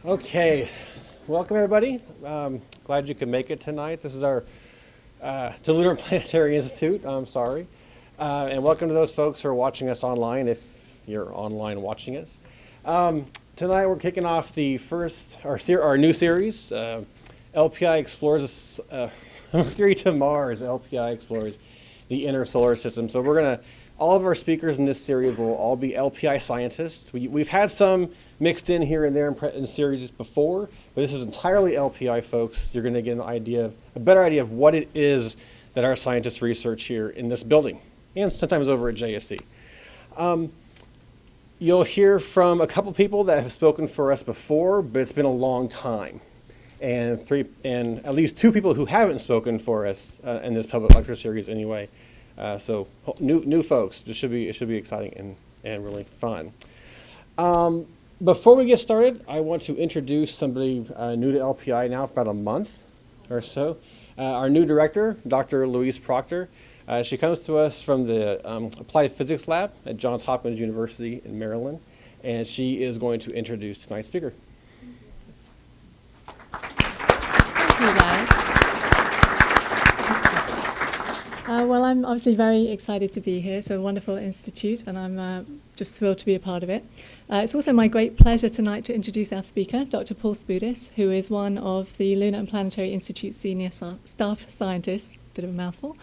Okay, welcome everybody. Glad you could make it tonight. This is our to Lunar and Planetary Institute. I'm sorry, and welcome to those folks who are watching us online. If you're online watching us, tonight we're kicking off the first our new series. LPI explores Mercury to Mars. LPI explores the inner solar system. So we're gonna. All of our speakers in this series will all be LPI scientists. We've had some mixed in here and there in series before, but this is entirely LPI folks. You're going to get a better idea of what it is that our scientists research here in this building, and sometimes over at JSC. You'll hear from a couple people that have spoken for us before, but it's been a long time, and at least two people who haven't spoken for us in this public lecture series anyway. So new folks. It should be exciting and really fun. Before we get started, I want to introduce somebody new to LPI now for about a month or so. Our new director, Dr. Louise Proctor. She comes to us from the Applied Physics Lab at Johns Hopkins University in Maryland, and she is going to introduce tonight's speaker. Thank you, guys. Well, I'm obviously very excited to be here. It's a wonderful institute, and I'm just thrilled to be a part of it. It's also my great pleasure tonight to introduce our speaker, Dr. Paul Spudis, who is one of the Lunar and Planetary Institute's senior staff scientists. Bit of a mouthful.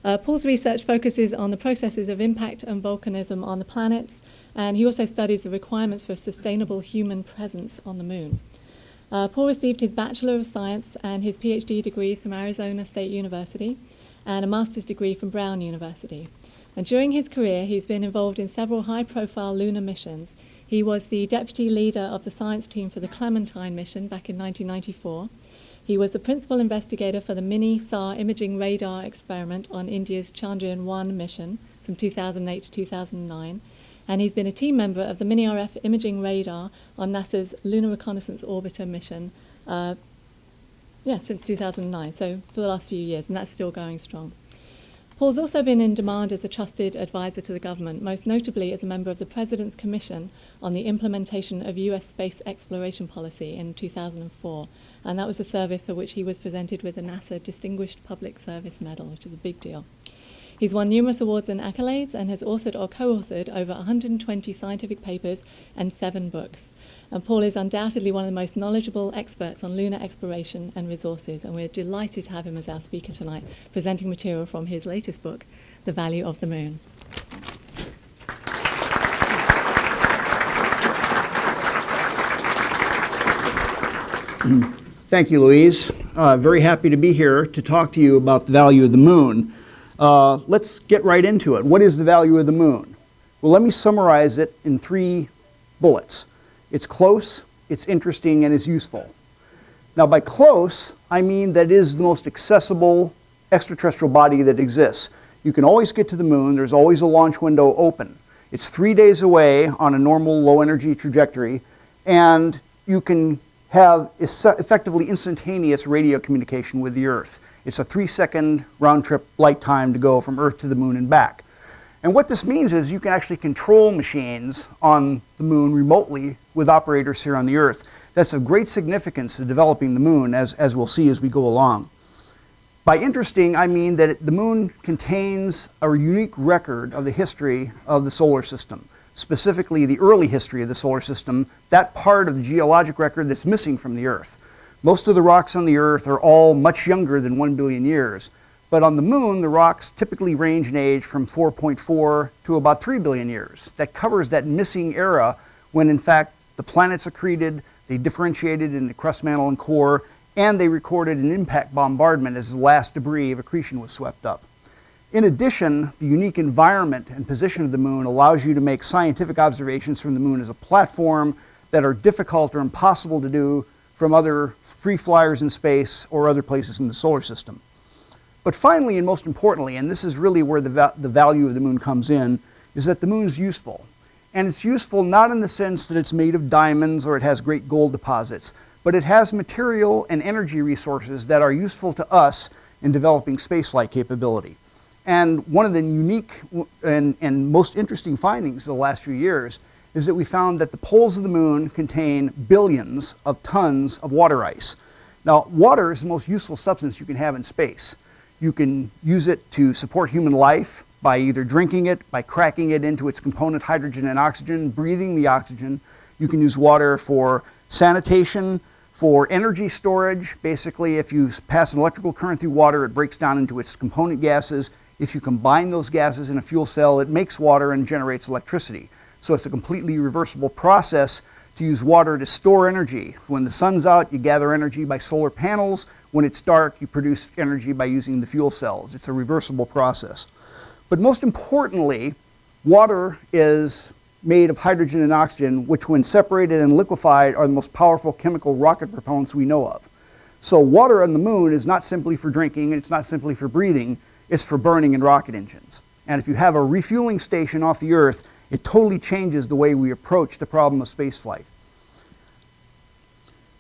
Paul's research focuses on the processes of impact and volcanism on the planets, and he also studies the requirements for sustainable human presence on the moon. Paul received his Bachelor of Science and his PhD degrees from Arizona State University, and a master's degree from Brown University. And during his career, he's been involved in several high-profile lunar missions. He was the deputy leader of the science team for the Clementine mission back in 1994. He was the principal investigator for the Mini-SAR imaging radar experiment on India's Chandrayaan-1 mission from 2008 to 2009. And he's been a team member of the Mini-RF imaging radar on NASA's Lunar Reconnaissance Orbiter mission since 2009, so for the last few years, and that's still going strong. Paul's also been in demand as a trusted advisor to the government, most notably as a member of the President's Commission on the implementation of US space exploration policy in 2004, and that was a service for which he was presented with the NASA Distinguished Public Service Medal, which is a big deal. He's won numerous awards and accolades and has authored or co-authored over 120 scientific papers and 7 books. And Paul is undoubtedly one of the most knowledgeable experts on lunar exploration and resources, and we're delighted to have him as our speaker tonight, presenting material from his latest book, The Value of the Moon. Thank you, Louise. Very happy to be here to talk to you about the value of the moon. Let's get right into it. What is the value of the moon? Well, let me summarize it in 3 bullets. It's close, it's interesting, and it's useful. Now, by close, I mean that it is the most accessible extraterrestrial body that exists. You can always get to the moon. There's always a launch window open. It's 3 days away on a normal low-energy trajectory, and you can have effectively instantaneous radio communication with the Earth. It's a 3-second round-trip light time to go from Earth to the moon and back. And what this means is you can actually control machines on the moon remotely with operators here on the Earth. That's of great significance to developing the moon, as we'll see as we go along. By interesting, I mean that the moon contains a unique record of the history of the solar system, specifically the early history of the solar system, that part of the geologic record that's missing from the Earth. Most of the rocks on the Earth are all much younger than 1 billion years. But on the moon, the rocks typically range in age from 4.4 to about 3 billion years. That covers that missing era when, in fact, the planets accreted, they differentiated into crust, mantle, and core, and they recorded an impact bombardment as the last debris of accretion was swept up. In addition, the unique environment and position of the moon allows you to make scientific observations from the moon as a platform that are difficult or impossible to do from other free flyers in space or other places in the solar system. But finally, and most importantly, and this is really where the value of the moon comes in, is that the moon is useful. And it's useful not in the sense that it's made of diamonds or it has great gold deposits, but it has material and energy resources that are useful to us in developing spaceflight capability. And one of the unique and most interesting findings of the last few years is that we found that the poles of the moon contain billions of tons of water ice. Now, water is the most useful substance you can have in space. You can use it to support human life by either drinking it, by cracking it into its component hydrogen and oxygen, breathing the oxygen. You can use water for sanitation, for energy storage. Basically, if you pass an electrical current through water, it breaks down into its component gases. If you combine those gases in a fuel cell, it makes water and generates electricity. So it's a completely reversible process to use water to store energy. When the sun's out, you gather energy by solar panels. When it's dark, you produce energy by using the fuel cells. It's a reversible process. But most importantly, water is made of hydrogen and oxygen, which when separated and liquefied are the most powerful chemical rocket propellants we know of. So water on the moon is not simply for drinking, and it's not simply for breathing, it's for burning in rocket engines. And if you have a refueling station off the Earth, it totally changes the way we approach the problem of spaceflight.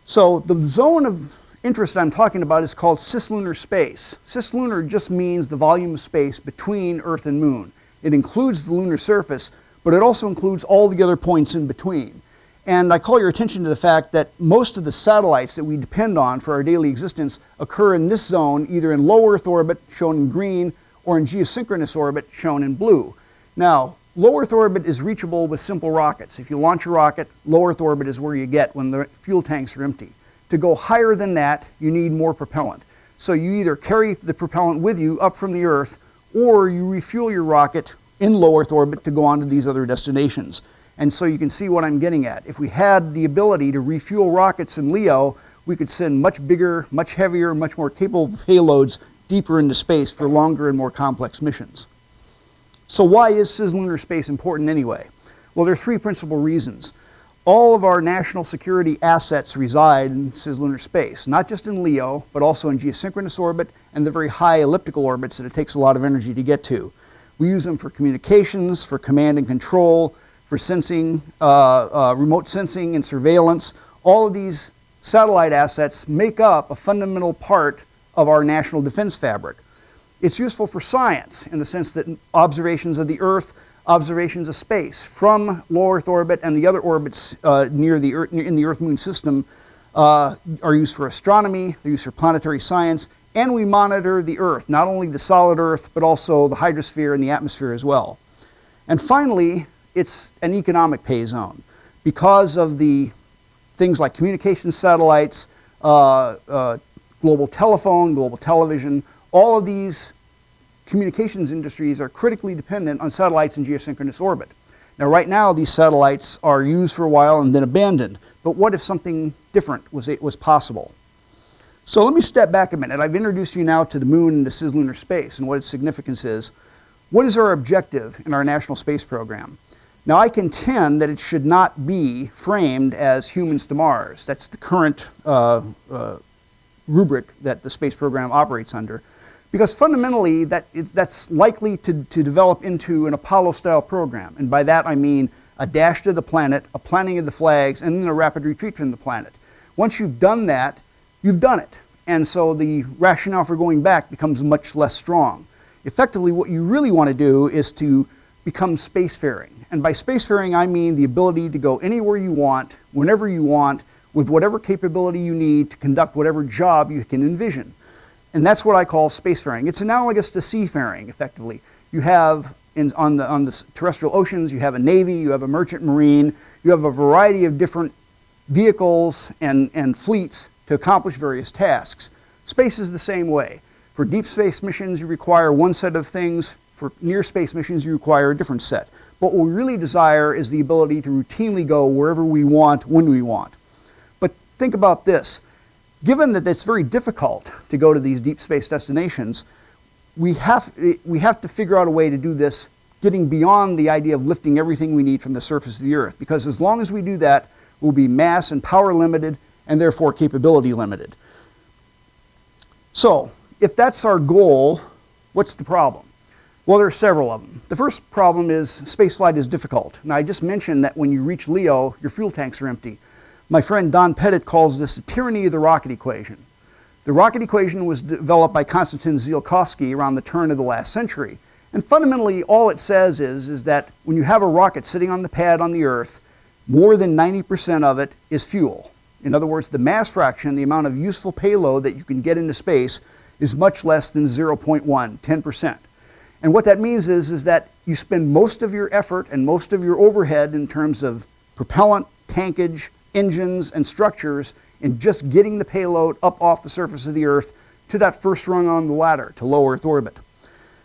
So the zone of interest I'm talking about is called cislunar space. Cislunar just means the volume of space between Earth and Moon. It includes the lunar surface, but it also includes all the other points in between. And I call your attention to the fact that most of the satellites that we depend on for our daily existence occur in this zone, either in low Earth orbit, shown in green, or in geosynchronous orbit, shown in blue. Now, low Earth orbit is reachable with simple rockets. If you launch a rocket, low Earth orbit is where you get when the fuel tanks are empty. To go higher than that, you need more propellant. So you either carry the propellant with you up from the Earth, or you refuel your rocket in low Earth orbit to go on to these other destinations. And so you can see what I'm getting at. If we had the ability to refuel rockets in LEO, we could send much bigger, much heavier, much more capable payloads deeper into space for longer and more complex missions. So why is cislunar space important anyway? Well, there are three principal reasons. All of our national security assets reside in cislunar space, not just in LEO, but also in geosynchronous orbit and the very high elliptical orbits that it takes a lot of energy to get to. We use them for communications, for command and control, for sensing, remote sensing and surveillance. All of these satellite assets make up a fundamental part of our national defense fabric. It's useful for science in the sense that observations of the Earth, observations of space from low Earth orbit and the other orbits near the Earth, in the Earth-Moon system are used for astronomy, they're used for planetary science, and we monitor the Earth, not only the solid Earth, but also the hydrosphere and the atmosphere as well. And finally, it's an economic pay zone. Because of the things like communication satellites, global telephone, global television, all of these communications industries are critically dependent on satellites in geosynchronous orbit. Now, right now, these satellites are used for a while and then abandoned. But what if something different was possible? So let me step back a minute. I've introduced you now to the moon and to cislunar space and what its significance is. What is our objective in our national space program? Now, I contend that it should not be framed as humans to Mars. That's the current rubric that the space program operates under. Because fundamentally, that's likely to develop into an Apollo-style program. And by that, I mean a dash to the planet, a planting of the flags, and then a rapid retreat from the planet. Once you've done that, you've done it. And so the rationale for going back becomes much less strong. Effectively, what you really want to do is to become spacefaring. And by spacefaring, I mean the ability to go anywhere you want, whenever you want, with whatever capability you need to conduct whatever job you can envision. And that's what I call spacefaring. It's analogous to seafaring, effectively. You have, on the terrestrial oceans, you have a navy, you have a merchant marine, you have a variety of different vehicles and fleets to accomplish various tasks. Space is the same way. For deep space missions, you require one set of things. For near space missions, you require a different set. But what we really desire is the ability to routinely go wherever we want, when we want. But think about this. Given that it's very difficult to go to these deep space destinations, we have to figure out a way to do this, getting beyond the idea of lifting everything we need from the surface of the Earth. Because as long as we do that, we'll be mass and power limited, and therefore capability limited. So, if that's our goal, what's the problem? Well, there are several of them. The first problem is spaceflight is difficult. Now, I just mentioned that when you reach LEO, your fuel tanks are empty. My friend Don Pettit calls this the tyranny of the rocket equation. The rocket equation was developed by Konstantin Tsiolkovsky around the turn of the last century. And fundamentally, all it says is that when you have a rocket sitting on the pad on the Earth, more than 90% of it is fuel. In other words, the mass fraction, the amount of useful payload that you can get into space, is much less than 0.1, 10%. And what that means is that you spend most of your effort and most of your overhead in terms of propellant, tankage, engines, and structures in just getting the payload up off the surface of the Earth to that first rung on the ladder, to low Earth orbit.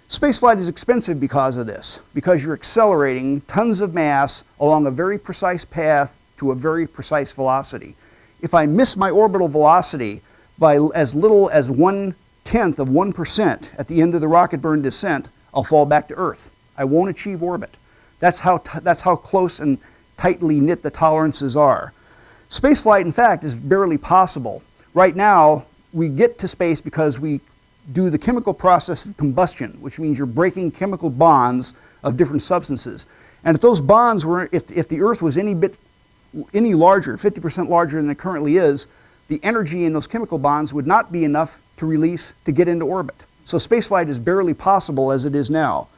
Spaceflight is expensive because of this, because you're accelerating tons of mass along a very precise path to a very precise velocity. If I miss my orbital velocity by as little as 1/10 of 1% at the end of the rocket burn descent, I'll fall back to Earth. I won't achieve orbit. That's how close and tightly knit the tolerances are. Spaceflight, in fact, is barely possible. Right now, we get to space because we do the chemical process of combustion, which means you're breaking chemical bonds of different substances. And if those bonds were, if the Earth was any larger, 50% larger than it currently is, the energy in those chemical bonds would not be enough to release to get into orbit. So spaceflight is barely possible as it is now.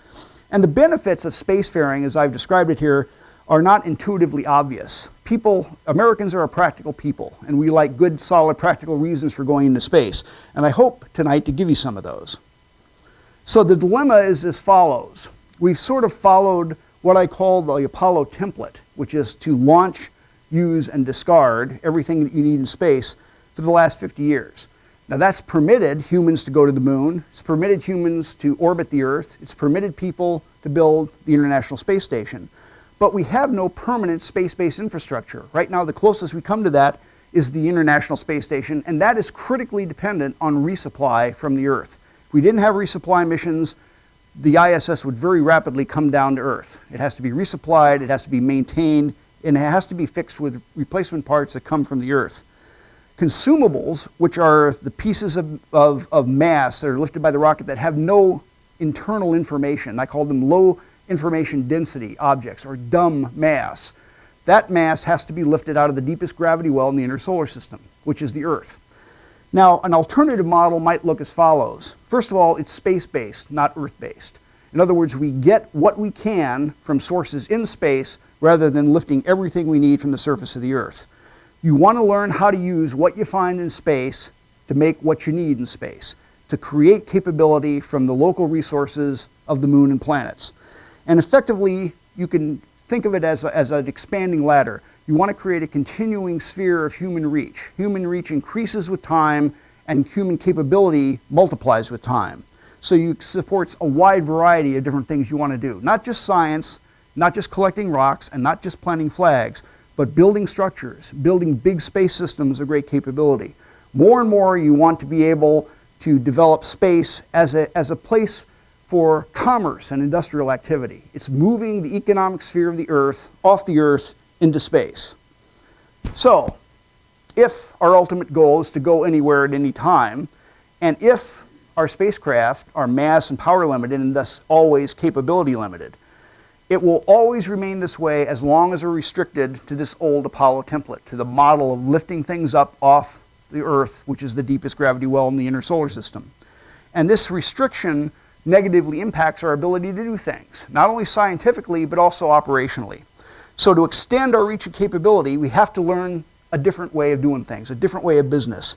And the benefits of spacefaring, as I've described it here, are not intuitively obvious. Americans are a practical people, and we like good, solid, practical reasons for going into space. And I hope tonight to give you some of those. So the dilemma is as follows. We've sort of followed what I call the Apollo template, which is to launch, use, and discard everything that you need in space for the last 50 years. Now that's permitted humans to go to the moon, it's permitted humans to orbit the Earth, it's permitted people to build the International Space Station. But we have no permanent space-based infrastructure. Right now, the closest we come to that is the International Space Station, and that is critically dependent on resupply from the Earth. If we didn't have resupply missions, the ISS would very rapidly come down to Earth. It has to be resupplied, it has to be maintained, and it has to be fixed with replacement parts that come from the Earth. Consumables, which are the pieces of mass that are lifted by the rocket that have no internal information, I call them low information density objects, or dumb mass. That mass has to be lifted out of the deepest gravity well in the inner solar system, which is the Earth. Now, an alternative model might look as follows. First of all, it's space-based, not Earth-based. In other words, we get what we can from sources in space rather than lifting everything we need from the surface of the Earth. You want to learn how to use what you find in space to make what you need in space, to create capability from the local resources of the moon and planets. And effectively, you can think of it as an expanding ladder. You want to create a continuing sphere of human reach. Human reach increases with time, and human capability multiplies with time. So it supports a wide variety of different things you want to do. Not just science, not just collecting rocks, and not just planting flags, but building structures, building big space systems of great capability. More and more, you want to be able to develop space as a place for commerce and industrial activity. It's moving the economic sphere of the Earth off the Earth into space. So, if our ultimate goal is to go anywhere at any time, and if our spacecraft are mass and power limited and thus always capability limited, it will always remain this way as long as we're restricted to this old Apollo template, to the model of lifting things up off the Earth, which is the deepest gravity well in the inner solar system. And this restriction negatively impacts our ability to do things, not only scientifically, but also operationally. So to extend our reach and capability, we have to learn a different way of doing things, a different way of business.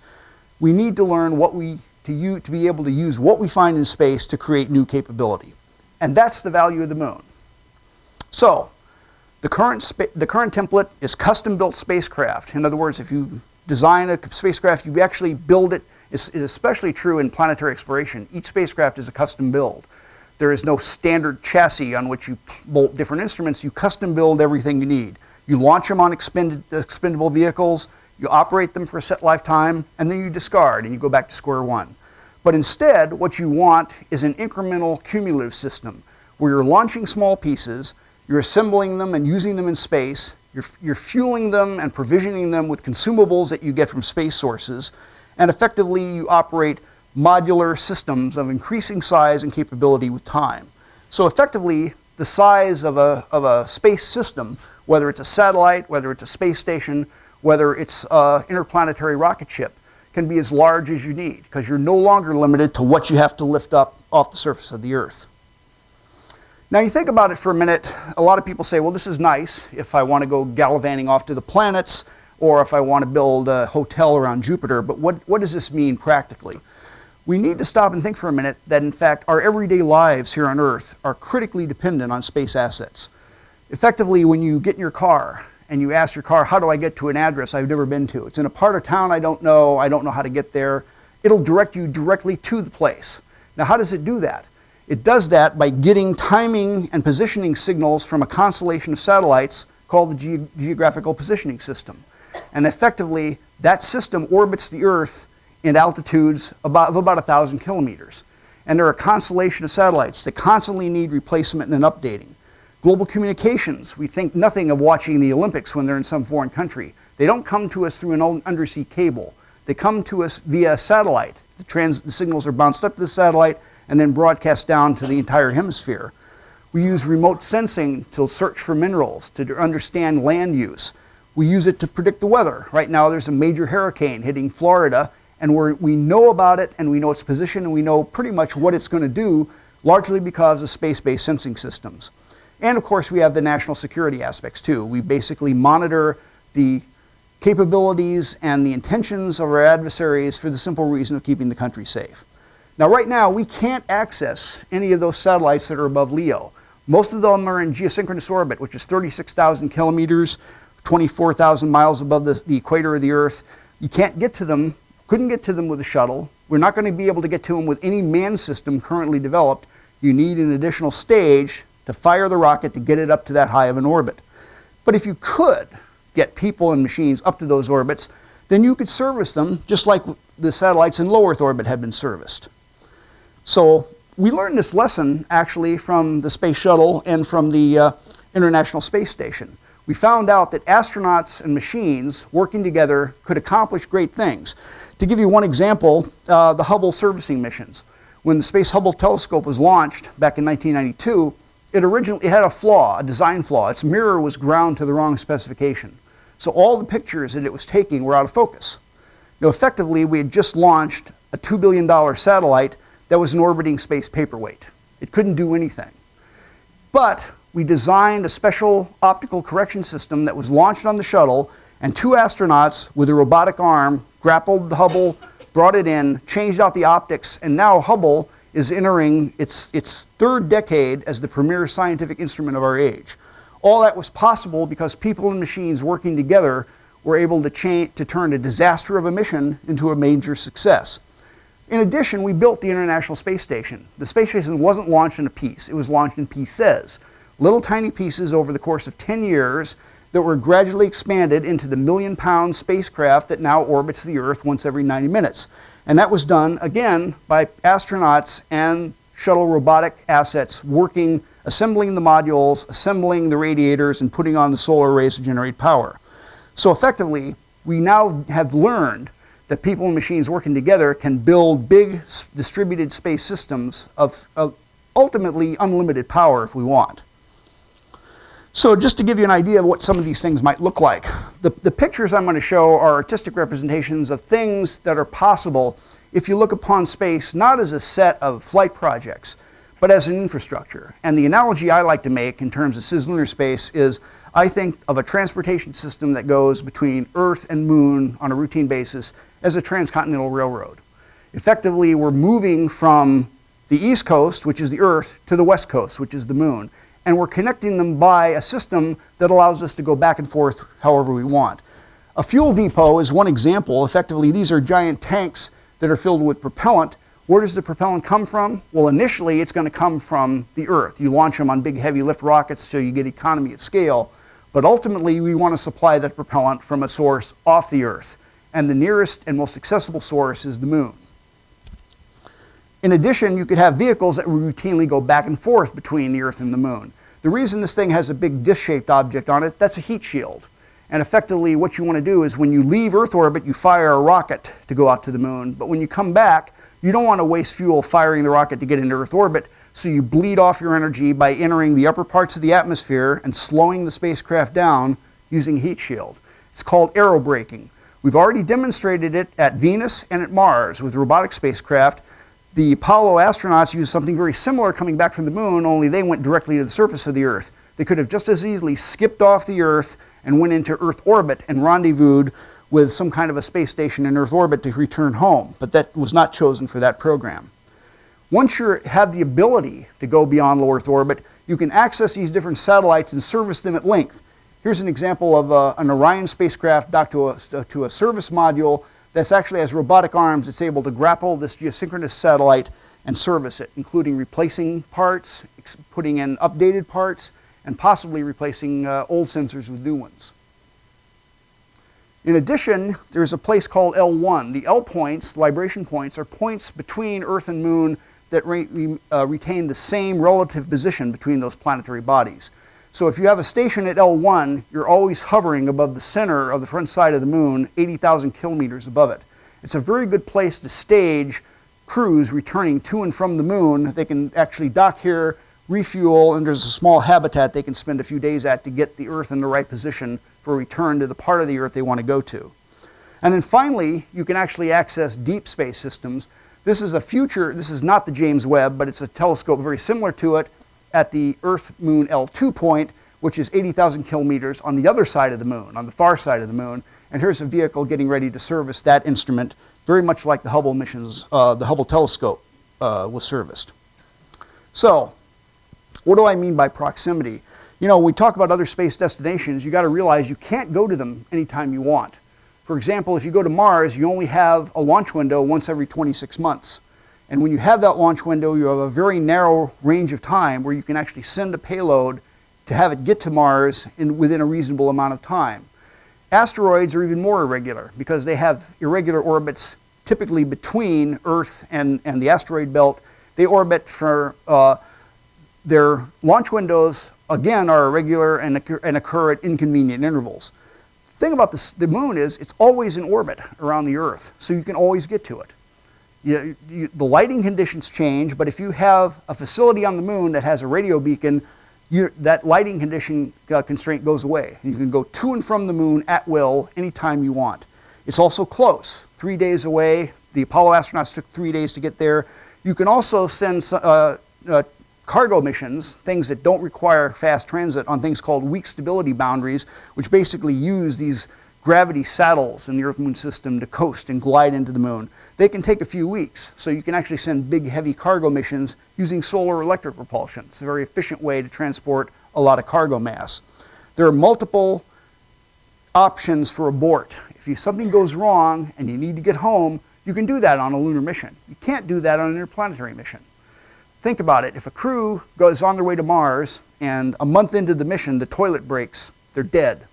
We need to learn to be able to use what we find in space to create new capability. And that's the value of the moon. So the current template is custom-built spacecraft. In other words, if you design a spacecraft, you actually build it. It's especially true in planetary exploration. Each spacecraft is a custom build. There is no standard chassis on which you bolt different instruments. You custom build everything you need. You launch them on expendable vehicles, you operate them for a set lifetime, and then you discard and you go back to square one. But instead, what you want is an incremental cumulative system where you're launching small pieces, you're assembling them and using them in space, you're fueling them and provisioning them with consumables that you get from space sources, and effectively you operate modular systems of increasing size and capability with time. So effectively, the size of a space system, whether it's a satellite, whether it's a space station, whether it's an interplanetary rocket ship, can be as large as you need, because you're no longer limited to what you have to lift up off the surface of the Earth. Now you think about it for a minute, a lot of people say, well, this is nice if I want to go gallivanting off to the planets or if I want to build a hotel around Jupiter, but what does this mean practically? We need to stop and think for a minute that in fact our everyday lives here on Earth are critically dependent on space assets. Effectively, when you get in your car and you ask your car, how do I get to an address I've never been to? It's in a part of town I don't know how to get there. It'll direct you directly to the place. Now how does it do that? It does that by getting timing and positioning signals from a constellation of satellites called the Geographical Positioning System. And effectively, that system orbits the Earth in altitudes of about 1,000 kilometers. And there are a constellation of satellites that constantly need replacement and updating. Global communications, we think nothing of watching the Olympics when they're in some foreign country. They don't come to us through an undersea cable. They come to us via satellite. The signals are bounced up to the satellite and then broadcast down to the entire hemisphere. We use remote sensing to search for minerals, to understand land use. We use it to predict the weather. Right now there's a major hurricane hitting Florida, and we know about it, and we know its position, and we know pretty much what it's going to do, largely because of space-based sensing systems. And of course we have the national security aspects too. We basically monitor the capabilities and the intentions of our adversaries for the simple reason of keeping the country safe. Now right now we can't access any of those satellites that are above LEO. Most of them are in geosynchronous orbit, which is 36,000 kilometers, 24,000 miles above the equator of the Earth. You can't get to them, couldn't get to them with a shuttle. We're not going to be able to get to them with any manned system currently developed. You need an additional stage to fire the rocket to get it up to that high of an orbit. But if you could get people and machines up to those orbits, then you could service them just like the satellites in low Earth orbit have been serviced. So we learned this lesson actually from the space shuttle and from the International Space Station. We found out that astronauts and machines working together could accomplish great things. To give you one example, the Hubble servicing missions. When the Space Hubble telescope was launched back in 1992, it had a flaw, a design flaw. Its mirror was ground to the wrong specification. So all the pictures that it was taking were out of focus. Now effectively, we had just launched a $2 billion satellite that was an orbiting space paperweight. It couldn't do anything. But we designed a special optical correction system that was launched on the shuttle, and two astronauts with a robotic arm grappled the Hubble, brought it in, changed out the optics, and now Hubble is entering its third decade as the premier scientific instrument of our age. All that was possible because people and machines working together were able to turn a disaster of a mission into a major success. In addition, we built the International Space Station. The space station wasn't launched in a piece, it was launched in pieces. Little tiny pieces over the course of 10 years that were gradually expanded into the million-pound spacecraft that now orbits the Earth once every 90 minutes. And that was done, again, by astronauts and shuttle robotic assets working, assembling the modules, assembling the radiators, and putting on the solar arrays to generate power. So effectively, we now have learned that people and machines working together can build big distributed space systems of ultimately unlimited power if we want. So just to give you an idea of what some of these things might look like, the pictures I'm going to show are artistic representations of things that are possible if you look upon space not as a set of flight projects, but as an infrastructure. And the analogy I like to make in terms of cislunar space is I think of a transportation system that goes between Earth and Moon on a routine basis as a transcontinental railroad. Effectively, we're moving from the East Coast, which is the Earth, to the West Coast, which is the Moon. And we're connecting them by a system that allows us to go back and forth however we want. A fuel depot is one example. Effectively, these are giant tanks that are filled with propellant. Where does the propellant come from? Well, initially, it's going to come from the Earth. You launch them on big heavy lift rockets so you get economy of scale. But ultimately, we want to supply that propellant from a source off the Earth. And the nearest and most accessible source is the Moon. In addition, you could have vehicles that would routinely go back and forth between the Earth and the Moon. The reason this thing has a big disc-shaped object on it, that's a heat shield. And effectively what you want to do is when you leave Earth orbit, you fire a rocket to go out to the Moon. But when you come back, you don't want to waste fuel firing the rocket to get into Earth orbit, so you bleed off your energy by entering the upper parts of the atmosphere and slowing the spacecraft down using heat shield. It's called aerobraking. We've already demonstrated it at Venus and at Mars with robotic spacecraft. The Apollo astronauts used something very similar coming back from the moon, only they went directly to the surface of the Earth. They could have just as easily skipped off the Earth and went into Earth orbit and rendezvoused with some kind of a space station in Earth orbit to return home, but that was not chosen for that program. Once you have the ability to go beyond low Earth orbit, you can access these different satellites and service them at length. Here's an example of an Orion spacecraft docked to a service module that actually has robotic arms. It's able to grapple this geosynchronous satellite and service it, including replacing parts, putting in updated parts, and possibly replacing old sensors with new ones. In addition, there's a place called L1. The L points, libration points, are points between Earth and Moon that retain the same relative position between those planetary bodies. So if you have a station at L1, you're always hovering above the center of the front side of the moon, 80,000 kilometers above it. It's a very good place to stage crews returning to and from the moon. They can actually dock here, refuel, and there's a small habitat they can spend a few days at to get the Earth in the right position for return to the part of the Earth they want to go to. And then finally, you can actually access deep space systems. This is a future, this is not the James Webb, but it's a telescope very similar to it at the Earth-Moon L2 point, which is 80,000 kilometers on the other side of the moon, on the far side of the moon. And here's a vehicle getting ready to service that instrument, very much like the Hubble missions, the Hubble telescope was serviced. So, what do I mean by proximity? You know, when we talk about other space destinations, you got to realize you can't go to them anytime you want. For example, if you go to Mars, you only have a launch window once every 26 months. And when you have that launch window, you have a very narrow range of time where you can actually send a payload to have it get to Mars within a reasonable amount of time. Asteroids are even more irregular because they have irregular orbits typically between Earth and the asteroid belt. They orbit for their launch windows, again, are irregular and occur at inconvenient intervals. The thing about the moon is it's always in orbit around the Earth, so you can always get to it. The lighting conditions change, but if you have a facility on the moon that has a radio beacon, that lighting condition constraint goes away. You can go to and from the moon at will anytime you want. It's also close, 3 days away. The Apollo astronauts took 3 days to get there. You can also send cargo missions, things that don't require fast transit, on things called weak stability boundaries, which basically use these gravity saddles in the Earth-Moon system to coast and glide into the moon. They can take a few weeks, so you can actually send big, heavy cargo missions using solar electric propulsion. It's a very efficient way to transport a lot of cargo mass. There are multiple options for abort. If something goes wrong and you need to get home, you can do that on a lunar mission. You can't do that on an interplanetary mission. Think about it. If a crew goes on their way to Mars and a month into the mission the toilet breaks, they're dead.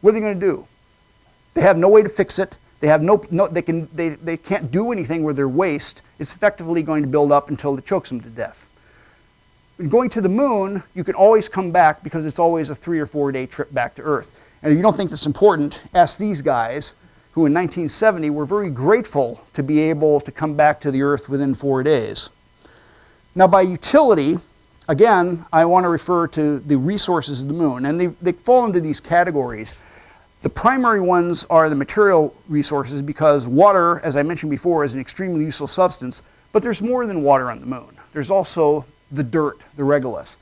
What are they going to do? They have no way to fix it. They have they can't do anything with their waste. It's effectively going to build up until it chokes them to death. Going to the moon, you can always come back because it's always a 3 or 4 day trip back to Earth. And if you don't think that's important, ask these guys who in 1970 were very grateful to be able to come back to the Earth within 4 days. Now by utility, again, I want to refer to the resources of the moon, and they fall into these categories. The primary ones are the material resources because water, as I mentioned before, is an extremely useful substance, but there's more than water on the moon. There's also the dirt, the regolith.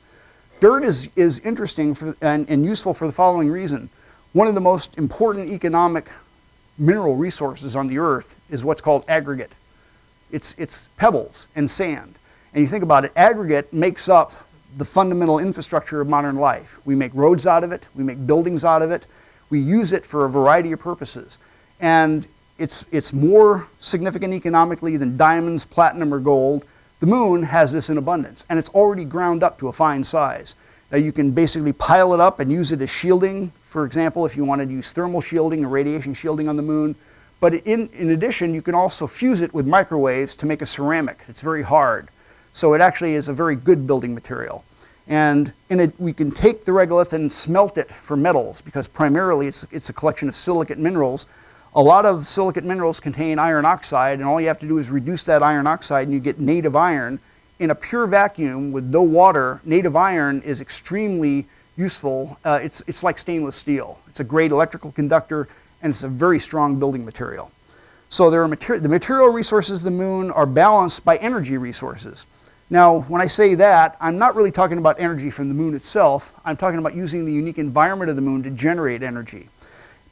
Dirt is interesting and useful for the following reason. One of the most important economic mineral resources on the Earth is what's called aggregate. It's pebbles and sand. And you think about it, aggregate makes up the fundamental infrastructure of modern life. We make roads out of it, we make buildings out of it, we use it for a variety of purposes. And it's more significant economically than diamonds, platinum, or gold. The moon has this in abundance, and it's already ground up to a fine size. Now you can basically pile it up and use it as shielding, for example, if you wanted to use thermal shielding or radiation shielding on the moon. But in addition, you can also fuse it with microwaves to make a ceramic that's very hard. So it actually is a very good building material. And we can take the regolith and smelt it for metals because primarily it's a collection of silicate minerals. A lot of silicate minerals contain iron oxide, and all you have to do is reduce that iron oxide and you get native iron. In a pure vacuum with no water, native iron is extremely useful. It's like stainless steel. It's a great electrical conductor, and it's a very strong building material. So the material resources of the moon are balanced by energy resources. Now, when I say that, I'm not really talking about energy from the moon itself. I'm talking about using the unique environment of the moon to generate energy.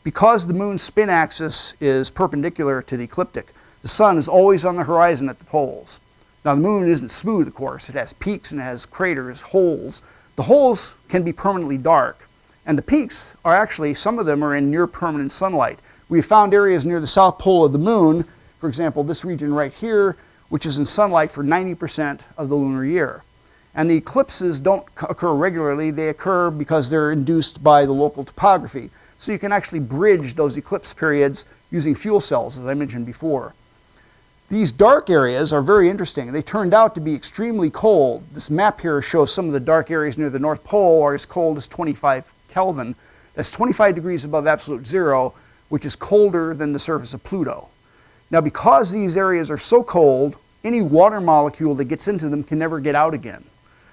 Because the moon's spin axis is perpendicular to the ecliptic, the sun is always on the horizon at the poles. Now, the moon isn't smooth, of course. It has peaks and it has craters, holes. The holes can be permanently dark. And the peaks are actually, some of them are in near permanent sunlight. We found areas near the south pole of the moon, for example, this region right here, which is in sunlight for 90% of the lunar year. And the eclipses don't occur regularly. They occur because they're induced by the local topography. So you can actually bridge those eclipse periods using fuel cells, as I mentioned before. These dark areas are very interesting. They turned out to be extremely cold. This map here shows some of the dark areas near the North Pole are as cold as 25 Kelvin. That's 25 degrees above absolute zero, which is colder than the surface of Pluto. Now, because these areas are so cold, any water molecule that gets into them can never get out again.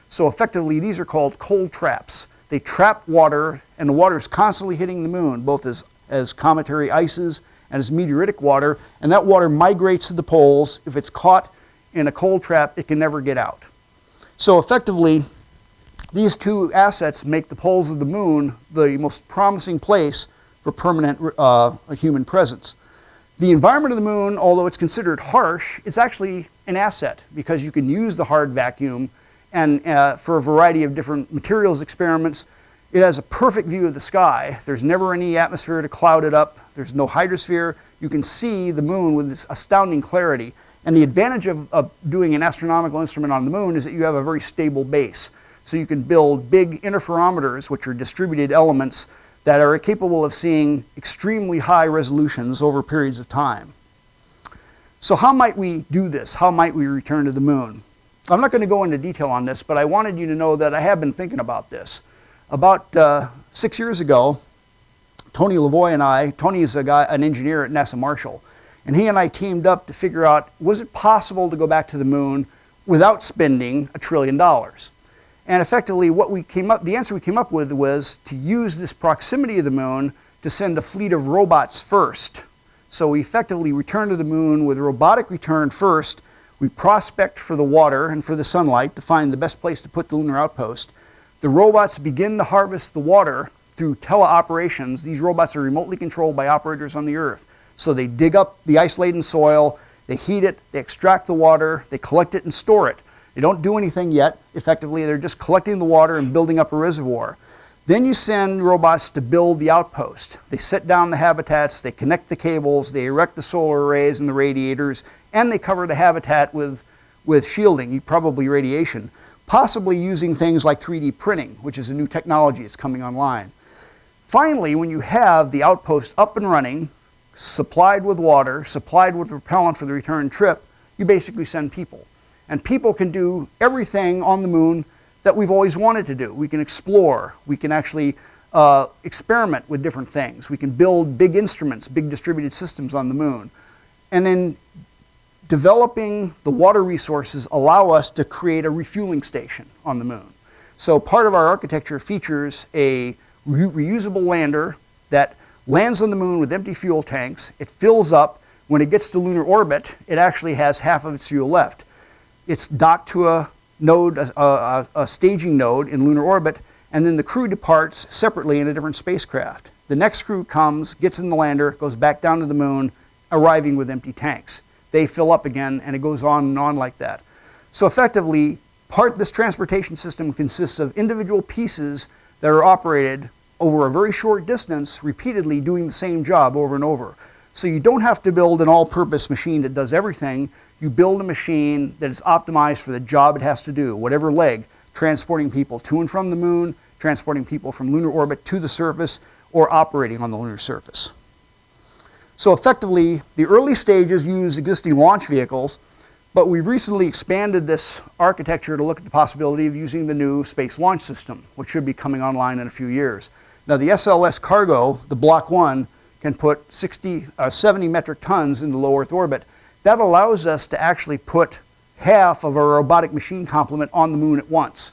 So effectively, these are called cold traps. They trap water, and the water is constantly hitting the moon, both as cometary ices and as meteoritic water, and that water migrates to the poles. If it's caught in a cold trap, it can never get out. So effectively, these two assets make the poles of the moon the most promising place for permanent human presence. The environment of the moon, although it's considered harsh, it's actually an asset because you can use the hard vacuum and for a variety of different materials experiments. It has a perfect view of the sky. There's never any atmosphere to cloud it up. There's no hydrosphere. You can see the moon with this astounding clarity. And the advantage of doing an astronomical instrument on the moon is that you have a very stable base. So you can build big interferometers, which are distributed elements that are capable of seeing extremely high resolutions over periods of time. So how might we do this? How might we return to the moon? I'm not going to go into detail on this, but I wanted you to know that I have been thinking about this. About 6 years ago, Tony Lavoie and I, Tony is an engineer at NASA Marshall, and he and I teamed up to figure out, was it possible to go back to the moon without spending $1 trillion? And effectively, the answer we came up with was to use this proximity of the moon to send a fleet of robots first. So we effectively return to the moon with robotic return first. We prospect for the water and for the sunlight to find the best place to put the lunar outpost. The robots begin to harvest the water through teleoperations. These robots are remotely controlled by operators on the Earth. So they dig up the ice-laden soil, they heat it, they extract the water, they collect it and store it. They don't do anything yet. Effectively, they're just collecting the water and building up a reservoir. Then you send robots to build the outpost. They set down the habitats, they connect the cables, they erect the solar arrays and the radiators, and they cover the habitat with shielding, probably radiation, possibly using things like 3D printing, which is a new technology that's coming online. Finally, when you have the outpost up and running, supplied with water, supplied with propellant for the return trip, you basically send people. And people can do everything on the moon that we've always wanted to do. We can explore. We can actually experiment with different things. We can build big instruments, big distributed systems on the moon. And then developing the water resources allow us to create a refueling station on the moon. So part of our architecture features a reusable lander that lands on the moon with empty fuel tanks. It fills up. When it gets to lunar orbit, it actually has half of its fuel left. It's docked to a node, a staging node in lunar orbit, and then the crew departs separately in a different spacecraft. The next crew comes, gets in the lander, goes back down to the moon, arriving with empty tanks. They fill up again, and it goes on and on like that. So effectively, this transportation system consists of individual pieces that are operated over a very short distance, repeatedly doing the same job over and over. So you don't have to build an all-purpose machine that does everything. You build a machine that is optimized for the job it has to do, whatever leg, transporting people to and from the moon, transporting people from lunar orbit to the surface, or operating on the lunar surface. So effectively, the early stages use existing launch vehicles, but we've recently expanded this architecture to look at the possibility of using the new Space Launch System, which should be coming online in a few years. Now the SLS cargo, the Block 1, can put 70 metric tons into low Earth orbit. That allows us to actually put half of our robotic machine complement on the moon at once.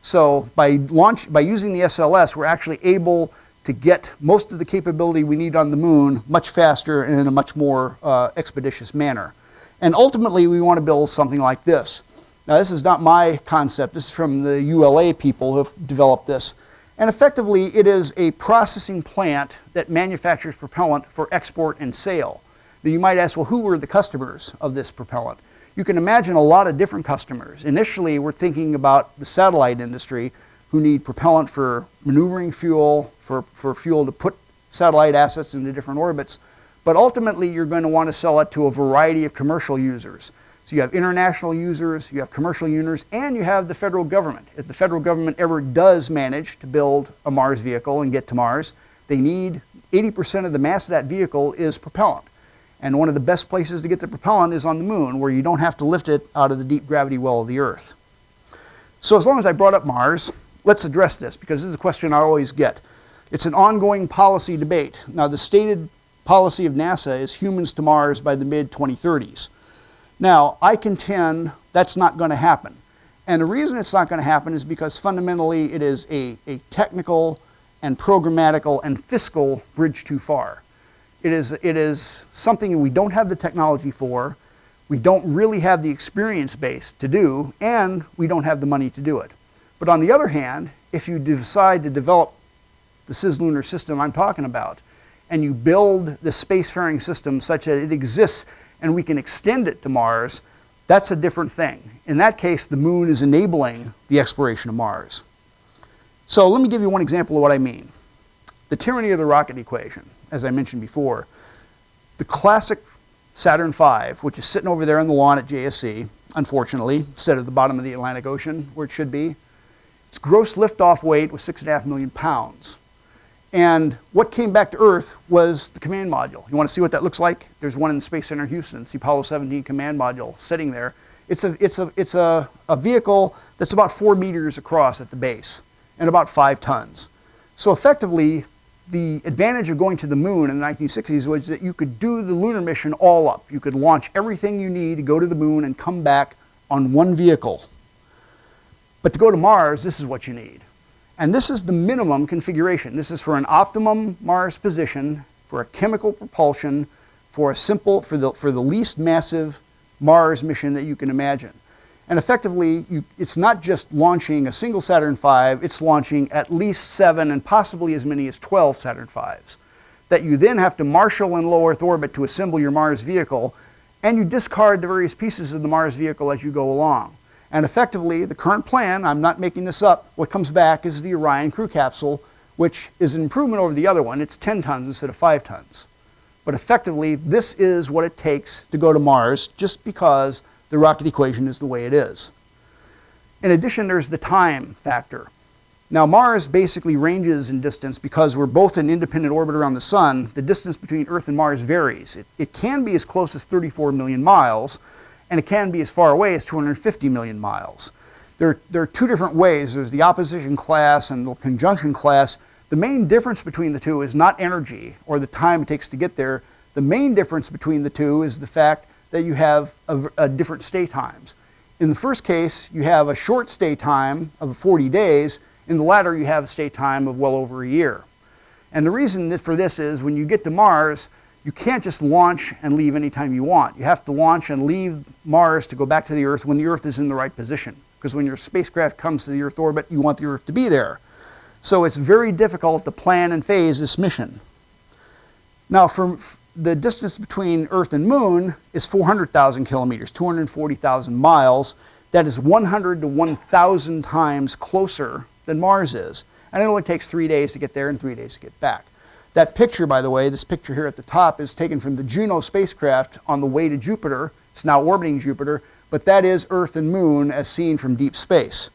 So by using the SLS, we're actually able to get most of the capability we need on the moon much faster and in a much more expeditious manner. And ultimately, we want to build something like this. Now, this is not my concept. This is from the ULA people who have developed this. And effectively, it is a processing plant that manufactures propellant for export and sale. Now, you might ask, well, who were the customers of this propellant? You can imagine a lot of different customers. Initially, we're thinking about the satellite industry, who need propellant for maneuvering fuel, for fuel to put satellite assets into different orbits. But ultimately, you're going to want to sell it to a variety of commercial users. So you have international users, you have commercial users, and you have the federal government. If the federal government ever does manage to build a Mars vehicle and get to Mars, they need 80% of the mass of that vehicle is propellant. And one of the best places to get the propellant is on the moon, where you don't have to lift it out of the deep gravity well of the Earth. So as long as I brought up Mars, let's address this, because this is a question I always get. It's an ongoing policy debate. Now, the stated policy of NASA is humans to Mars by the mid-2030s. Now, I contend that's not going to happen. And the reason it's not going to happen is because fundamentally it is a technical and programmatical and fiscal bridge too far. It is something we don't have the technology for, we don't really have the experience base to do, and we don't have the money to do it. But on the other hand, if you decide to develop the cislunar system I'm talking about, and you build the spacefaring system such that it exists and we can extend it to Mars, that's a different thing. In that case, the moon is enabling the exploration of Mars. So let me give you one example of what I mean. The tyranny of the rocket equation, as I mentioned before. The classic Saturn V, which is sitting over there on the lawn at JSC, unfortunately, instead of the bottom of the Atlantic Ocean, where it should be, its gross liftoff weight was 6.5 million pounds. And what came back to Earth was the command module. You want to see what that looks like? There's one in the Space Center in Houston. It's the Apollo 17 command module sitting there. It's a vehicle that's about 4 meters across at the base and about 5 tons. So effectively, the advantage of going to the moon in the 1960s was that you could do the lunar mission all up. You could launch everything you need to go to the moon and come back on one vehicle. But to go to Mars, this is what you need. And this is the minimum configuration. This is for an optimum Mars position, for a chemical propulsion, for the least massive Mars mission that you can imagine. And effectively, it's not just launching a single Saturn V, it's launching at least 7 and possibly as many as 12 Saturn Vs that you then have to marshal in low Earth orbit to assemble your Mars vehicle, and you discard the various pieces of the Mars vehicle as you go along. And effectively, the current plan, I'm not making this up, what comes back is the Orion crew capsule, which is an improvement over the other one. It's 10 tons instead of 5 tons. But effectively, this is what it takes to go to Mars, just because the rocket equation is the way it is. In addition, there's the time factor. Now, Mars basically ranges in distance because we're both in independent orbit around the Sun. The distance between Earth and Mars varies. It can be as close as 34 million miles, and it can be as far away as 250 million miles. There are 2 different ways. There's the opposition class and the conjunction class. The main difference between the two is not energy or the time it takes to get there. The main difference between the two is the fact that you have a different stay times. In the first case, you have a short stay time of 40 days. In the latter, you have a stay time of well over a year. And the reason for this is when you get to Mars, you can't just launch and leave anytime you want. You have to launch and leave Mars to go back to the Earth when the Earth is in the right position. Because when your spacecraft comes to the Earth orbit, you want the Earth to be there. So it's very difficult to plan and phase this mission. Now, from the distance between Earth and Moon is 400,000 kilometers, 240,000 miles. That is 100 to 1,000 times closer than Mars is. And it only takes 3 days to get there and 3 days to get back. That picture, by the way, this picture here at the top is taken from the Juno spacecraft on the way to Jupiter. It's now orbiting Jupiter, but that is Earth and Moon as seen from deep space.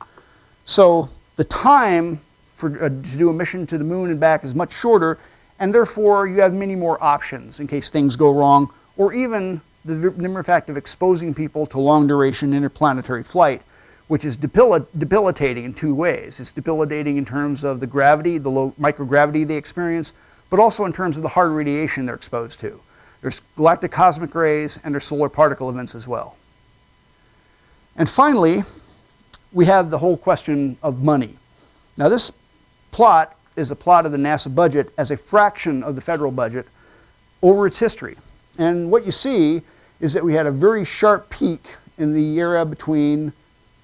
So the time to do a mission to the Moon and back is much shorter, and therefore you have many more options in case things go wrong, or even the mere fact of exposing people to long-duration interplanetary flight, which is debilitating in 2 ways. It's debilitating in terms of the gravity, the low microgravity they experience, but also in terms of the hard radiation they're exposed to. There's galactic cosmic rays and there's solar particle events as well. And finally, we have the whole question of money. Now this plot is a plot of the NASA budget as a fraction of the federal budget over its history. And what you see is that we had a very sharp peak in the era between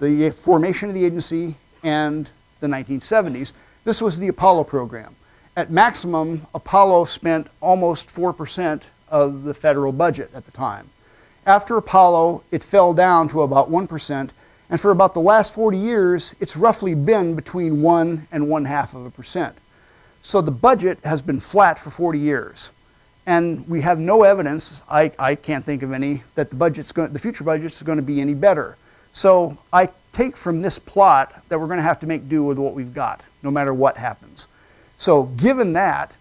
the formation of the agency and the 1970s. This was the Apollo program. At maximum, Apollo spent almost 4% of the federal budget at the time. After Apollo, it fell down to about 1%, and for about the last 40 years, it's roughly been between 1 and 1/2%. So the budget has been flat for 40 years. And we have no evidence, I can't think of any, that the future budget's going to be any better. So I take from this plot that we're going to have to make do with what we've got, no matter what happens. So given that,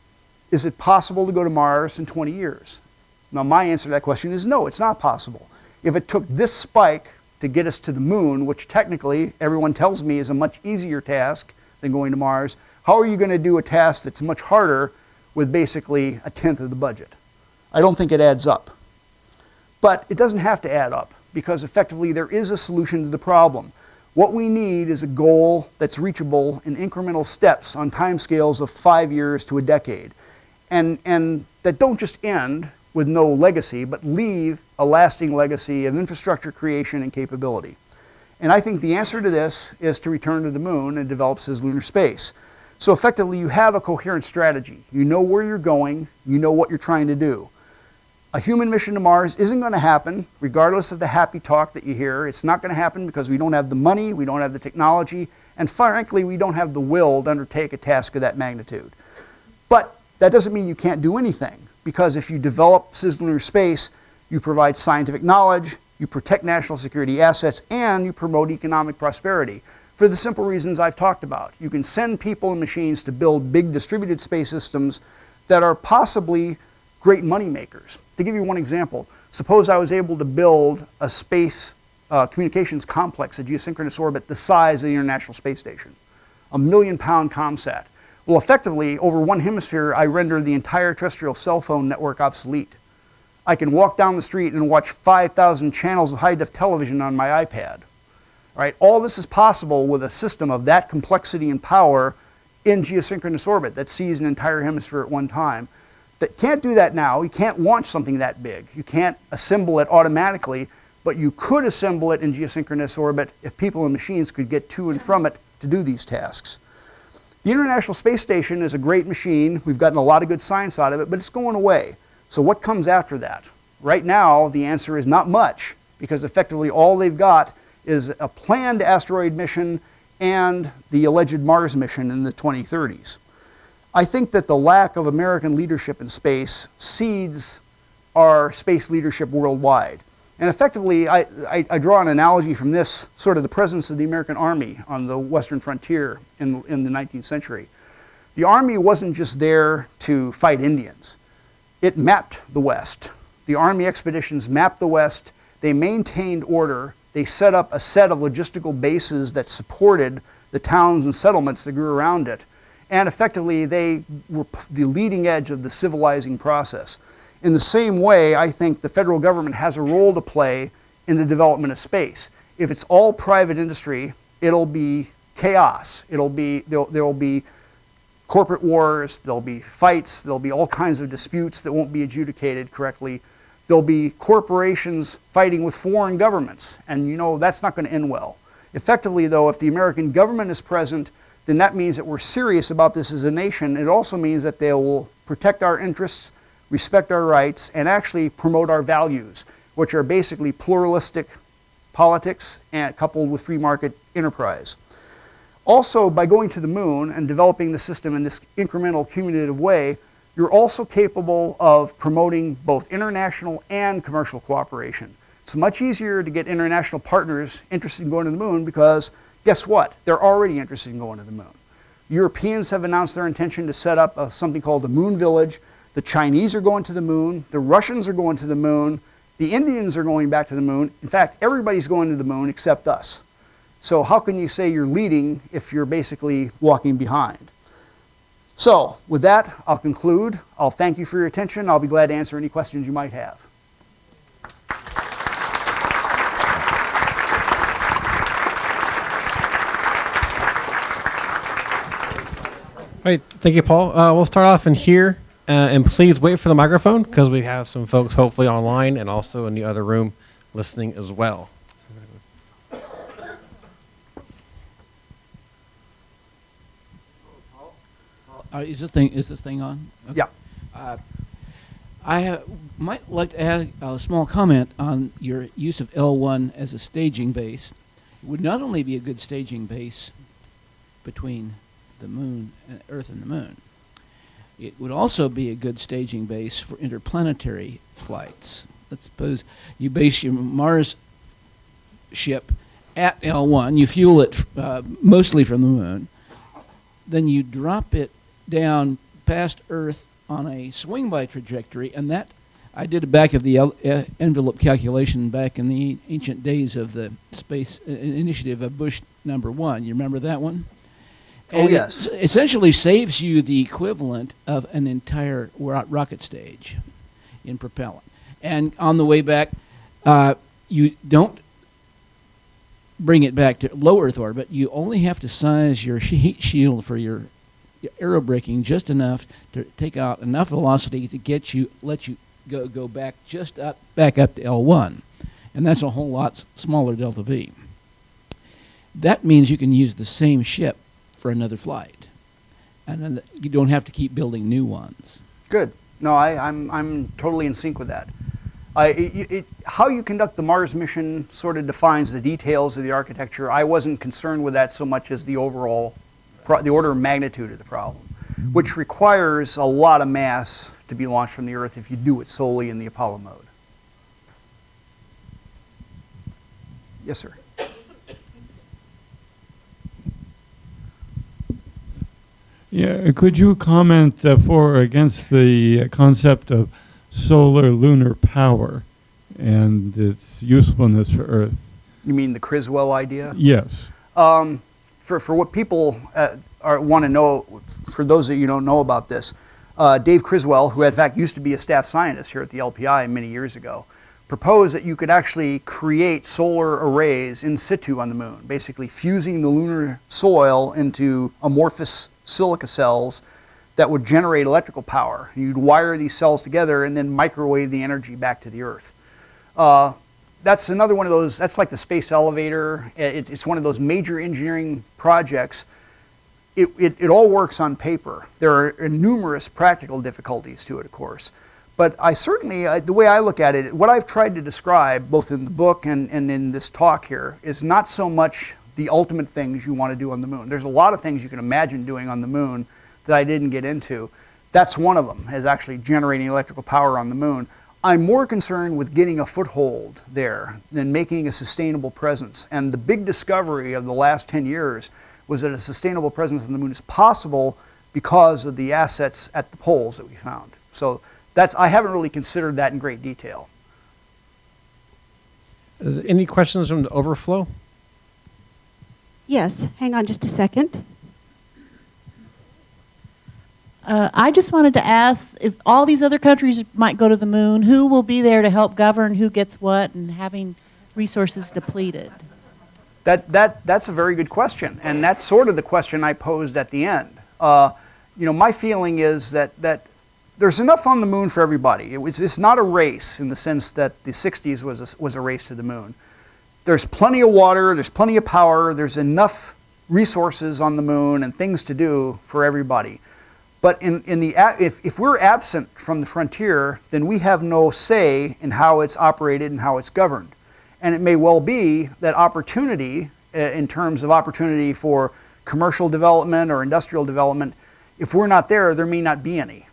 is it possible to go to Mars in 20 years? Now my answer to that question is no, it's not possible. If it took this spike to get us to the moon, which technically everyone tells me is a much easier task than going to Mars, how are you going to do a task that's much harder with basically 1/10 of the budget? I don't think it adds up. But it doesn't have to add up, because effectively there is a solution to the problem. What we need is a goal that's reachable in incremental steps on timescales of 5 years to a decade, and that don't just end with no legacy, but leave a lasting legacy of infrastructure creation and capability. And I think the answer to this is to return to the moon and develop cislunar space. So effectively, you have a coherent strategy. You know where you're going, you know what you're trying to do. A human mission to Mars isn't going to happen, regardless of the happy talk that you hear. It's not going to happen because we don't have the money, we don't have the technology, and frankly, we don't have the will to undertake a task of that magnitude. But that doesn't mean you can't do anything, because if you develop cislunar space, you provide scientific knowledge, you protect national security assets, and you promote economic prosperity. For the simple reasons I've talked about. You can send people and machines to build big distributed space systems that are possibly great money makers. To give you one example, suppose I was able to build a space communications complex, a geosynchronous orbit the size of the International Space Station, a 1,000,000-pound ComSat. Well, effectively, over one hemisphere, I render the entire terrestrial cell phone network obsolete. I can walk down the street and watch 5,000 channels of high-def television on my iPad. Right? All this is possible with a system of that complexity and power in geosynchronous orbit that sees an entire hemisphere at one time. That can't do that now. You can't launch something that big. You can't assemble it automatically, but you could assemble it in geosynchronous orbit if people and machines could get to and from it to do these tasks. The International Space Station is a great machine. We've gotten a lot of good science out of it, but it's going away. So what comes after that? Right now, the answer is not much, because effectively all they've got is a planned asteroid mission and the alleged Mars mission in the 2030s. I think that the lack of American leadership in space seeds our space leadership worldwide. And effectively, I draw an analogy from this, sort of the presence of the American Army on the western frontier in the 19th century. The Army wasn't just there to fight Indians. It mapped the West. The Army expeditions mapped the West. They maintained order. They set up a set of logistical bases that supported the towns and settlements that grew around it. And effectively, they were the leading edge of the civilizing process. In the same way, I think the federal government has a role to play in the development of space. If it's all private industry, it'll be chaos. There'll be corporate wars, there'll be fights, there'll be all kinds of disputes that won't be adjudicated correctly. There'll be corporations fighting with foreign governments, and you know that's not going to end well. Effectively, though, if the American government is present, then that means that we're serious about this as a nation. It also means that they will protect our interests, respect our rights, and actually promote our values, which are basically pluralistic politics and coupled with free market enterprise. Also, by going to the moon and developing the system in this incremental, cumulative way, you're also capable of promoting both international and commercial cooperation. It's much easier to get international partners interested in going to the moon because, guess what? They're already interested in going to the moon. Europeans have announced their intention to set up something called the Moon Village. The Chinese are going to the moon. The Russians are going to the moon. The Indians are going back to the moon. In fact, everybody's going to the moon except us. So how can you say you're leading if you're basically walking behind? So with that, I'll conclude. I'll thank you for your attention. I'll be glad to answer any questions you might have. right, thank you, Paul. We'll start off in here, and please wait for the microphone because we have some folks hopefully online and also in the other room listening as well. Is this thing on? Okay. Yeah. Might like to add a small comment on your use of L1 as a staging base. It would not only be a good staging base between the moon, Earth and the moon, it would also be a good staging base for interplanetary flights. Let's suppose you base your Mars ship at L1, you fuel it mostly from the moon, then you drop it down past Earth on a swing-by trajectory, and that I did a back of the envelope calculation back in the ancient days of the space initiative of Bush #1. You remember that one? Oh, And yes. it essentially saves you the equivalent of an entire rocket stage in propellant. And on the way back, you don't bring it back to low Earth orbit. You only have to size your heat shield for your aerobraking just enough to take out enough velocity to let you go back back up to L1, and that's a whole lot smaller delta V. That means you can use the same ship for another flight, and then you don't have to keep building new ones. Good. No, I'm totally in sync with that. How you conduct the Mars mission sort of defines the details of the architecture. I wasn't concerned with that so much as the overall, the order of magnitude of the problem, which requires a lot of mass to be launched from the Earth if you do it solely in the Apollo mode. Yes, sir. Yeah, could you comment for or against the concept of solar lunar power and its usefulness for Earth? You mean the Criswell idea? Yes. For what people want to know, for those that you don't know about this, Dave Criswell, who in fact used to be a staff scientist here at the LPI many years ago, proposed that you could actually create solar arrays in situ on the moon, basically fusing the lunar soil into amorphous silica cells that would generate electrical power. You'd wire these cells together and then microwave the energy back to the Earth. That's another one of those, that's like the space elevator. It's one of those major engineering projects. It all works on paper. There are numerous practical difficulties to it, of course. But I certainly, the way I look at it, what I've tried to describe, both in the book and in this talk here, is not so much the ultimate things you want to do on the moon. There's a lot of things you can imagine doing on the moon that I didn't get into. That's one of them, is actually generating electrical power on the moon. I'm more concerned with getting a foothold there than making a sustainable presence. And the big discovery of the last 10 years was that a sustainable presence on the moon is possible because of the assets at the poles that we found. So I haven't really considered that in great detail. Is there any questions from the overflow? Yes, hang on just a second. I just wanted to ask if all these other countries might go to the moon, who will be there to help govern who gets what and having resources depleted? That's a very good question, and that's sort of the question I posed at the end. My feeling is that there's enough on the moon for everybody. It's not a race in the sense that the 60s was a race to the moon. There's plenty of water, there's plenty of power, there's enough resources on the moon and things to do for everybody. But if we're absent from the frontier, then we have no say in how it's operated and how it's governed. And it may well be that opportunity, in terms of opportunity for commercial development or industrial development, if we're not there, there may not be any.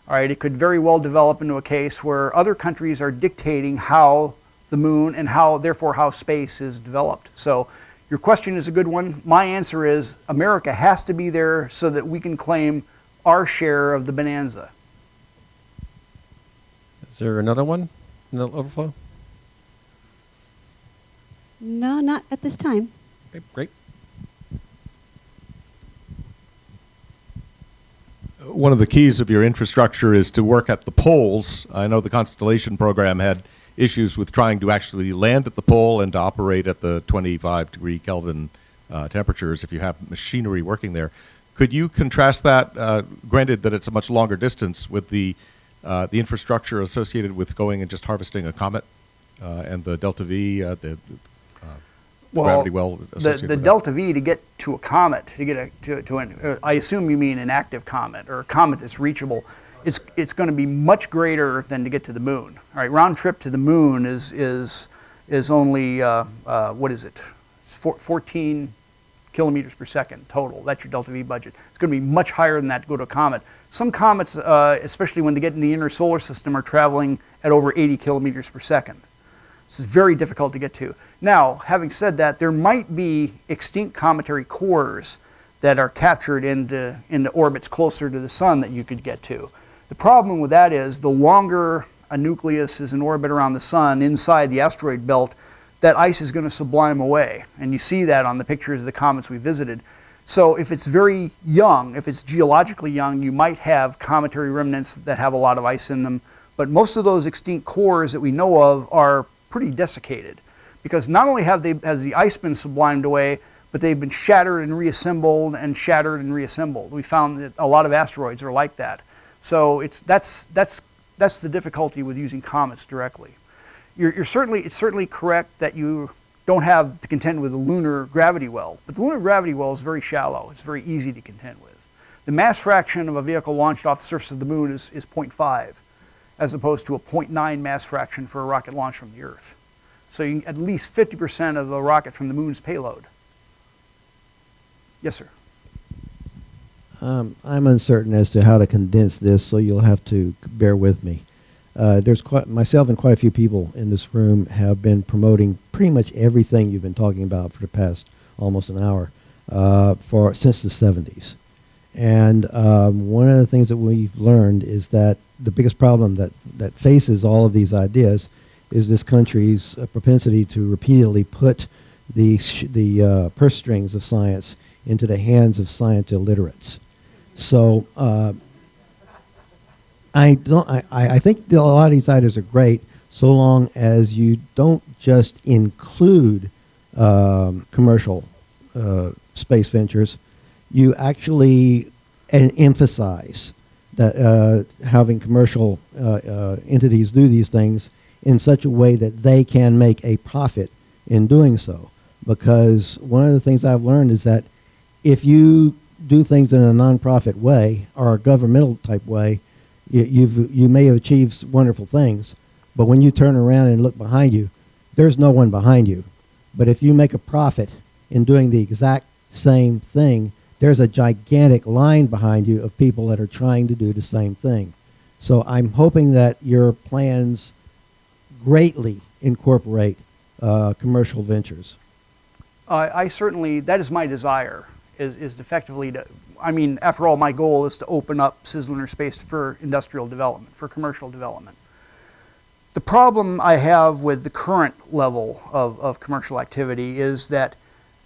All right, it could very well develop into a case where other countries are dictating how the moon and therefore how space is developed. So your question is a good one. My answer is America has to be there so that we can claim our share of the bonanza. Is there another one in the overflow? No, not at this time. Okay, great. One of the keys of your infrastructure is to work at the poles. I know the Constellation program had issues with trying to actually land at the pole and to operate at the 25 degree Kelvin temperatures if you have machinery working there. Could you contrast that, granted that it's a much longer distance, with the infrastructure associated with going and just harvesting a comet and the delta V, the gravity well associated the with delta V to get to a comet, to get to an, I assume you mean an active comet or a comet that's reachable, it's going to be much greater than to get to the moon. All right, round trip to the moon is only what is it? 14 kilometers per second total. That's your delta V budget. It's going to be much higher than that to go to a comet. Some comets, especially when they get in the inner solar system, are traveling at over 80 kilometers per second. This is very difficult to get to. Now, having said that, there might be extinct cometary cores that are captured into orbits closer to the sun that you could get to. The problem with that is the longer a nucleus is in orbit around the sun inside the asteroid belt, that ice is going to sublime away. And you see that on the pictures of the comets we visited. So if it's very young, if it's geologically young, you might have cometary remnants that have a lot of ice in them. But most of those extinct cores that we know of are pretty desiccated, because not only has the ice been sublimed away, but they've been shattered and reassembled and shattered and reassembled. We found that a lot of asteroids are like that. So that's the difficulty with using comets directly. It's certainly correct that you don't have to contend with the lunar gravity well, but the lunar gravity well is very shallow. It's very easy to contend with. The mass fraction of a vehicle launched off the surface of the moon is 0.5, as opposed to a 0.9 mass fraction for a rocket launched from the Earth. So you can at least 50% of the rocket from the moon's payload. Yes, sir. I'm uncertain as to how to condense this, so you'll have to bear with me. Myself and quite a few people in this room have been promoting pretty much everything you've been talking about for the past almost an hour since the 70s. And one of the things that we've learned is that the biggest problem that faces all of these ideas is this country's propensity to repeatedly put the purse strings of science into the hands of science illiterates. So I think a lot of these ideas are great so long as you don't just include commercial space ventures. You actually emphasize that having commercial entities do these things in such a way that they can make a profit in doing so. Because one of the things I've learned is that if you do things in a nonprofit way or a governmental type way, you may have achieved wonderful things, but when you turn around and look behind you, there's no one behind you. But if you make a profit in doing the exact same thing, there's a gigantic line behind you of people that are trying to do the same thing. So I'm hoping that your plans greatly incorporate commercial ventures. I certainly, that is my desire, is effectively to, I mean, after all, my goal is to open up cislunar space for industrial development, for commercial development. The problem I have with the current level of commercial activity is that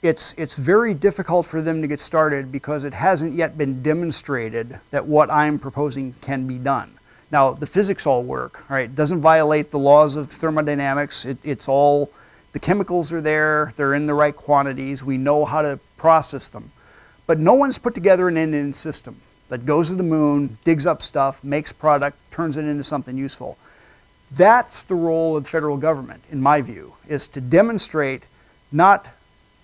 it's very difficult for them to get started because it hasn't yet been demonstrated that what I'm proposing can be done. Now, the physics all work, right? It doesn't violate the laws of thermodynamics. It's all, the chemicals are there, they're in the right quantities, we know how to process them. But no one's put together an end-to-end system that goes to the moon, digs up stuff, makes product, turns it into something useful. That's the role of the federal government, in my view, is to demonstrate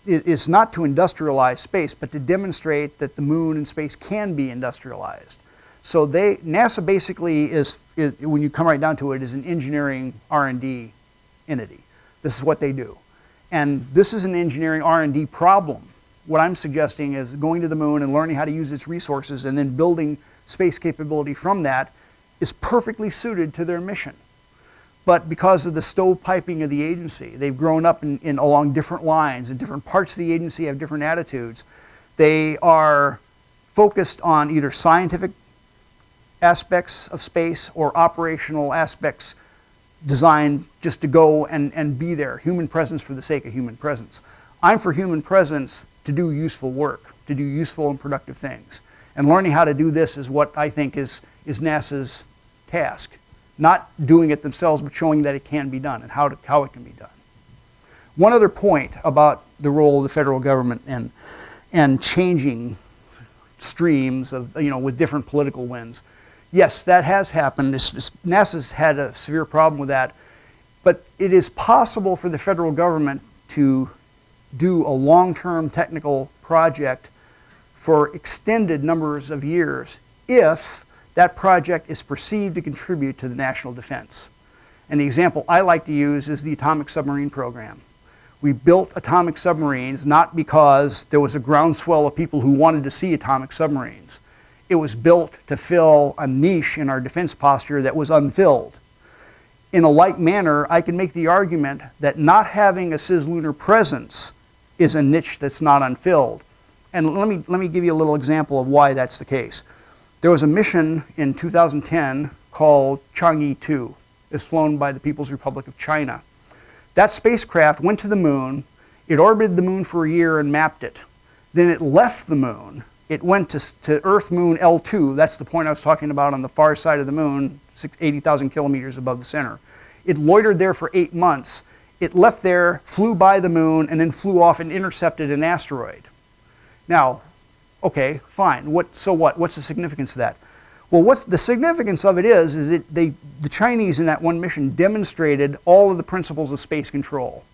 it's not to industrialize space, but to demonstrate that the moon and space can be industrialized. So NASA basically is, when you come right down to it, is an engineering R&D entity. This is what they do. And this is an engineering R&D problem. What I'm suggesting is going to the moon and learning how to use its resources and then building space capability from that is perfectly suited to their mission. But because of the stovepiping of the agency, they've grown up along different lines, and different parts of the agency have different attitudes. They are focused on either scientific aspects of space or operational aspects designed just to go and be there, human presence for the sake of human presence. I'm for human presence to do useful work, to do useful and productive things. And learning how to do this is what I think is NASA's task. Not doing it themselves, but showing that it can be done and how it can be done. One other point about the role of the federal government and changing streams of, with different political winds. Yes, that has happened. NASA's had a severe problem with that. But it is possible for the federal government to do a long-term technical project for extended numbers of years if that project is perceived to contribute to the national defense. And the example I like to use is the atomic submarine program. We built atomic submarines not because there was a groundswell of people who wanted to see atomic submarines. It was built to fill a niche in our defense posture that was unfilled. In a like manner, I can make the argument that not having a cislunar presence is a niche that's not unfilled. And let me give you a little example of why that's the case. There was a mission in 2010 called Chang'e 2. It's flown by the People's Republic of China. That spacecraft went to the moon. It orbited the moon for a year and mapped it. Then it left the moon. It went to Earth Moon L2. That's the point I was talking about on the far side of the moon, 80,000 kilometers above the center. It loitered there for 8 months. It left there, flew by the moon, and then flew off and intercepted an asteroid. Now, okay, fine. So what? What's the significance of that? Well, what's the significance of it is the Chinese in that one mission demonstrated all of the principles of space control.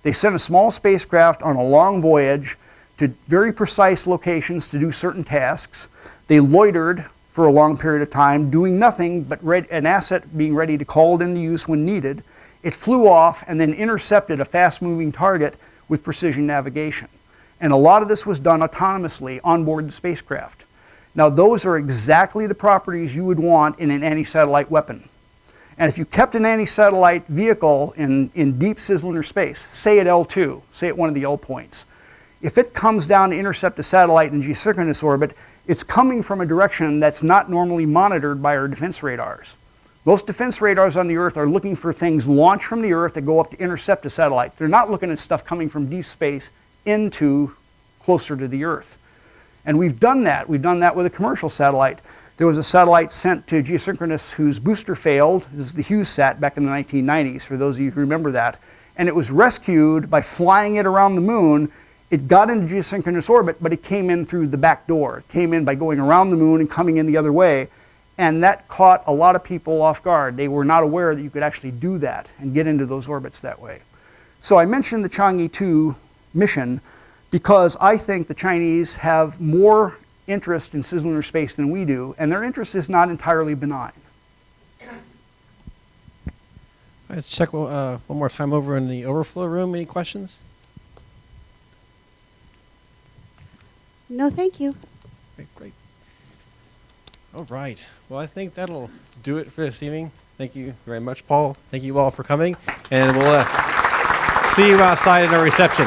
They sent a small spacecraft on a long voyage to very precise locations to do certain tasks. They loitered for a long period of time, doing nothing but an asset being ready to call it into use when needed. It flew off and then intercepted a fast-moving target with precision navigation. And a lot of this was done autonomously on board the spacecraft. Now, those are exactly the properties you would want in an anti-satellite weapon. And if you kept an anti-satellite vehicle in deep cislunar space, say at L2, say at one of the L points, if it comes down to intercept a satellite in geosynchronous orbit, it's coming from a direction that's not normally monitored by our defense radars. Most defense radars on the Earth are looking for things launched from the Earth that go up to intercept a satellite. They're not looking at stuff coming from deep space into closer to the Earth. And we've done that. We've done that with a commercial satellite. There was a satellite sent to geosynchronous whose booster failed. This is the HughesSat back in the 1990s, for those of you who remember that. And it was rescued by flying it around the moon. It got into geosynchronous orbit, but it came in through the back door. It came in by going around the moon and coming in the other way. And that caught a lot of people off guard. They were not aware that you could actually do that and get into those orbits that way. So I mentioned the Chang'e 2 mission because I think the Chinese have more interest in cislunar space than we do, and their interest is not entirely benign. Let's check one more time over in the overflow room. Any questions? No, thank you. Okay, great. All right. Well, I think that'll do it for this evening. Thank you very much, Paul. Thank you all for coming, and we'll see you outside at our reception.